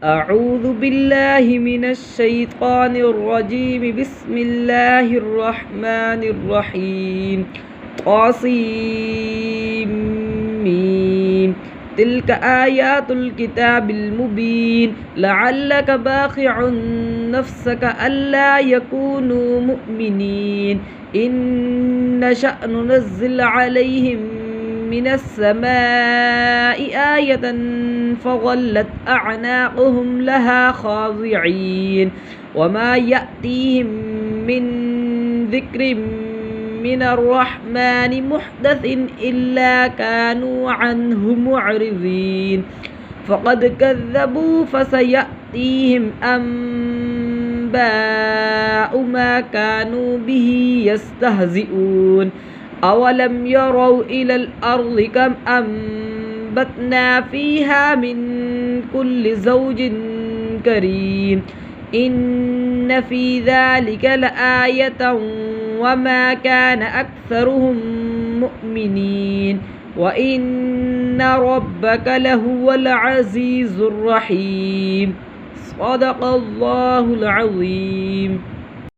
أعوذ بالله من الشيطان الرجيم. بسم الله الرحمن الرحيم. طاسيم ميم. تلك آيات الكتاب المبين. لعلك باخع نفسك ألا يكونوا مؤمنين. إن نشأ ننزل عليهم من السماء آية فظلت أعناقهم لها خاضعين. وما يأتيهم من ذكر من الرحمن محدث إلا كانوا عنه معرضين. فقد كذبوا فسيأتيهم أنباء ما كانوا به يستهزئون. أولم يروا إلى الأرض كم أنبتنا فيها من كل زوج كريم. إن في ذلك لآية وما كان أكثرهم مؤمنين وإن ربك لهو العزيز الرحيم. صدق الله العظيم.